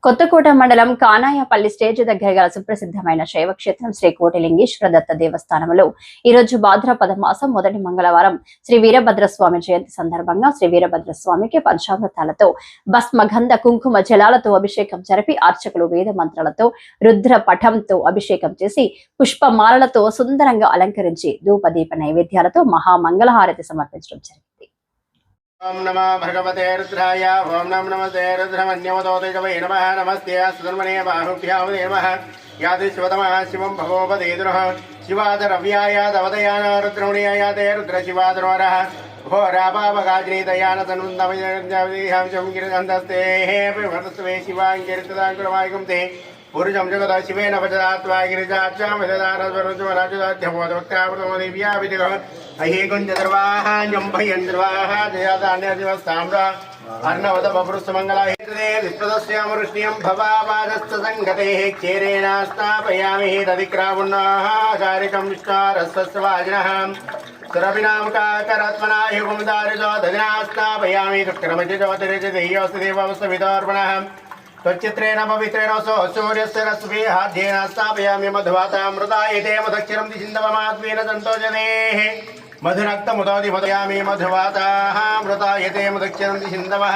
కొత్తకోట మండలం కానాయపల్లి స్టేజ్ దగ్గర గల సుప్రసిద్ధమైన శైవక్షేత్రం శ్రీ కోటిలింగేశ్వర దత్త దేవస్థానంలో ఈ రోజు భాద్రపద మాసం మొదటి మంగళవారం శ్రీ వీరభద్రస్వామి జయంతి సందర్భంగా శ్రీ వీరభద్రస్వామికి పంచామృతాలతో భస్మగంధ కుంకుమ జలాలతో అభిషేకం జరిపి అర్చకులు వేద మంత్రాలతో రుద్ర పఠంతో అభిషేకం చేసి పుష్పమాలలతో సుందరంగా అలంకరించి ధూపదీప నైవేద్యాలతో మహామంగళహారతి సమర్పించడం జరిగింది. ओम नमः भगवते रुद्राय ओम नमस्ते रुद्रमन्यवतोतेजवे नमः नमस्ते सुधर्मणे बाहुभ्यां नमः यादिश्वतमः शिवं भगवदेदुरः शिवादरव्याय दवदयान रुद्रमणियाय ते रुद्रशिवादरोरः घोरापावगाज्नीतयानतनुन्दमयं गिरिगन्धस्ते हे विवर्तस्वे शिवाङ्गिरितदाङ्कुरमायिकुं ते पुरुषं जगत शिवेन वचदात्वा गिरिजाच्चां विददारस्वरुचमराजुदाध्यवोदोक्तावतोदेव्या विदिगः अहि कुञ्जदर्वाहान्यं भयन्द्रवाः जयादान्यदिवस्ताम्रा अर्णवदपपुरुषमङ्गलाहेतदे विप्रदस्यामरुष्ण्यं भवावादस्तसङ्गतेः क्षीरेण स्थापयामि तदिक्रावुन्नाः कारिकं विष्टारस्वस्वाजिनः सुरभिनामकाकरात्मना युगमदारिजो दधिना स्थापयामि दुःखरमजिजवतिरिजदेयोऽस्ति देववस्तविदोर्पणः त्वच्चित्रेण पवित्रेण सो सूर्यस्य रश्मिः हाध्येन स्थापयामि मधुवातामृतायते मधुक्षरं दिशिन्दवमात्मेन सन्तोषदेः मधुरक्तमुदोदिमदयामि मधुवाताः मृतायते मधुक्षरं दिशिन्दवः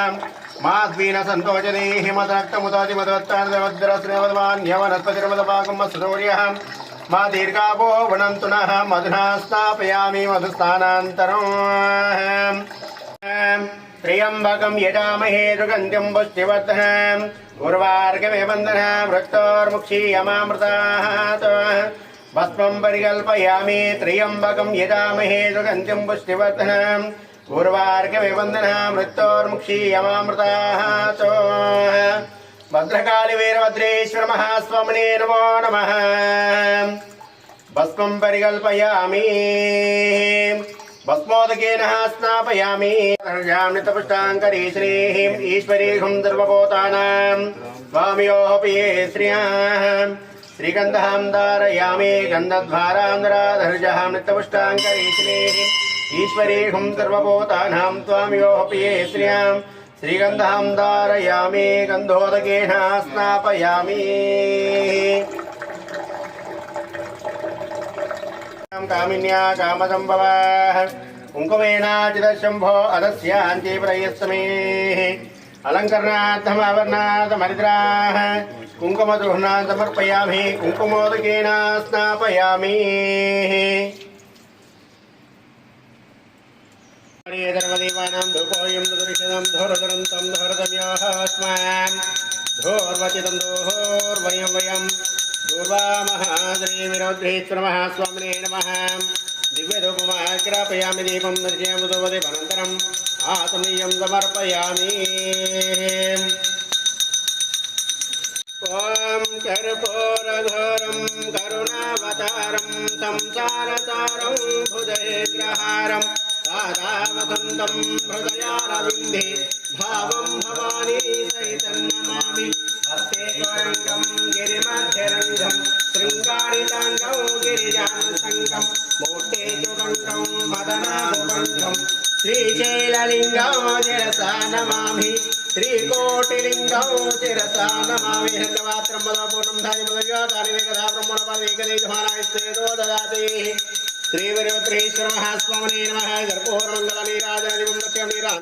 माध्वीन सन्तोषदेः मधुरक्तमुदोदिमधुवत्तान्यवनस्पतिर्मदपाकं सूर्यः मा दीर्घापो वनन्तु नः मधुना स्थापयामि मधुस्थानान्तरम् त्र्यम्बकं यजामहे सुगन्धिं पुष्टिवर्धनम् उर्वार्कमे बन्धनम् रक्तोर्मुक्षीयमामृतात् भस्मं परिकल्पयामि त्र्यम्बकं यजामहे सुगन्धिं पुष्टिवर्धनम् उर्वार्कमे बन्धनम् रक्तोर्मुक्षीयमामृतात् भद्रकाली वीरभद्रेश्वर महास्वामिने नमो नमः भस्मं परिकल्पयामि भस्मोदकेन स्नापयामि तपुष्टाङ्करी श्रीः ईश्वरीहं सर्वभूतानां स्वामियोऽपि श्रियः श्रीगन्धां धारयामि गन्धद्वारां धराधर्जः नित्यपुष्टाङ्करी श्रीः ईश्वरीहं सर्वभूतानां स्वामियोऽपि श्रियः श्रीगन्धां धारयामि गन्धोदकेन स्नापयामि कामिन्या कामसंभवः कुङ्कुमेनाचिदशम्भो अदस्यान्ति प्रयस्समेः अलङ्करणार्थमाभरणार्थमरिद्राः कुङ्कुमदुह्नां समर्पयामि कुङ्कुमोदकेन स्नापयामि धर्मदेवानां धूपोऽयं दुर्विषदं धोरदरन्तं धोरदम्योऽस्मान् धोर्वचितं दोर्वयं वयं दूर्वा महादेवीरौद्रेश्वर महास्वामिने नमः दिव्यधूपमाग्रापयामि दीपं दर्शयामुदवदेवनन्तरम् आत्मनीयं समर्पयामि ॐ कर्पूरघोरं करुणावतारं संसारतारं भुजगेन्द्रहारं सादावसन्तं हृदयारविन्दे भावं भवानी सहितं नमामि हस्ते त्वरङ्गं गिरिमध्यरङ्गं शृङ्गारिताङ्गं गिरिजानसङ्गं मोटे चुरङ्गं मदनाभुवङ्गं श्रीशैललिङ्गं शिरसा नमामि श्रीकोटिलिङ्गं शिरसा नमामि हृदवात्रं मदपूर्णं धान्यमदव्यादानिकदा ब्रह्मणपदेकदेशमानायस्तेजो ददाति श्रीवीरभद्रेश्वर महास्वामिने नमः कर्पूरमङ्गलनीराजनदिवं सत्यं नीरा